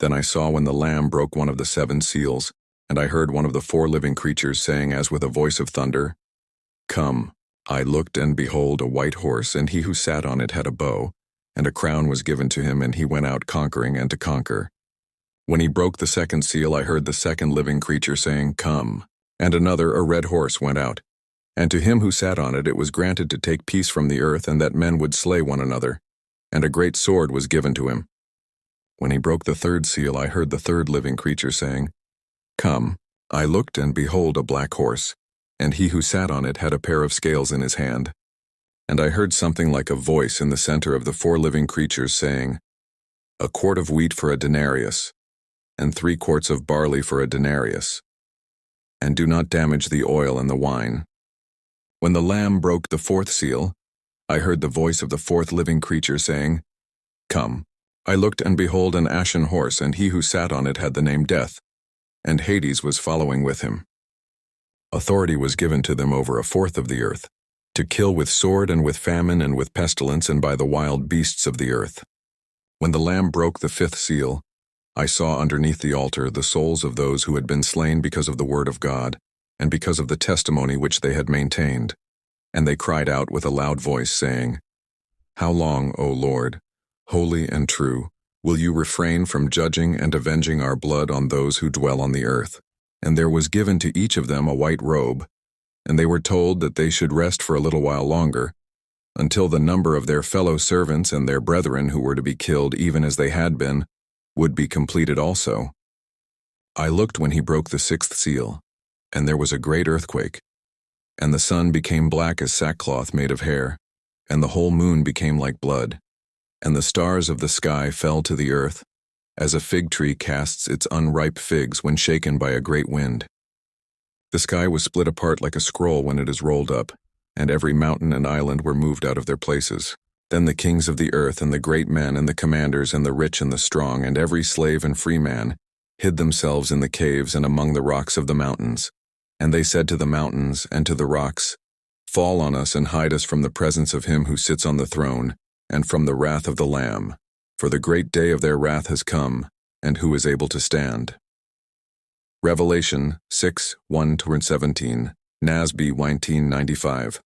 Then I saw when the Lamb broke one of the 7 seals, and I heard one of the 4 living creatures saying as with a voice of thunder, "Come." I looked, and behold, a white horse, and he who sat on it had a bow, and a crown was given to him, and he went out conquering and to conquer. When he broke the 2nd seal, I heard the 2nd living creature saying, "Come." And another, a red horse, went out. And to him who sat on it was granted to take peace from the earth, and that men would slay one another. And a great sword was given to him. When he broke the 3rd seal, I heard the 3rd living creature saying, "Come." I looked, and behold, a black horse, and he who sat on it had a pair of scales in his hand. And I heard something like a voice in the center of the 4 living creatures saying, "A quart of wheat for a denarius, and 3 quarts of barley for a denarius. And do not damage the oil and the wine." When the Lamb broke the 4th seal, I heard the voice of the 4th living creature saying, "Come." I looked, and behold, an ashen horse, and he who sat on it had the name Death, and Hades was following with him. Authority was given to them over 1/4 of the earth, to kill with sword and with famine and with pestilence and by the wild beasts of the earth. When the Lamb broke the 5th seal, I saw underneath the altar the souls of those who had been slain because of the word of God, and because of the testimony which they had maintained. And they cried out with a loud voice, saying, "How long, O Lord, holy and true, will you refrain from judging and avenging our blood on those who dwell on the earth?" And there was given to each of them a white robe, and they were told that they should rest for a little while longer, until the number of their fellow servants and their brethren who were to be killed even as they had been, would be completed also. I looked when he broke the 6th seal, and there was a great earthquake, and the sun became black as sackcloth made of hair, and the whole moon became like blood, and the stars of the sky fell to the earth, as a fig tree casts its unripe figs when shaken by a great wind. The sky was split apart like a scroll when it is rolled up, and every mountain and island were moved out of their places. Then the kings of the earth and the great men and the commanders and the rich and the strong and every slave and free man hid themselves in the caves and among the rocks of the mountains. And they said to the mountains and to the rocks, "Fall on us and hide us from the presence of him who sits on the throne and from the wrath of the Lamb. For the great day of their wrath has come, and who is able to stand?" Revelation 6:1-17, NASB 1995.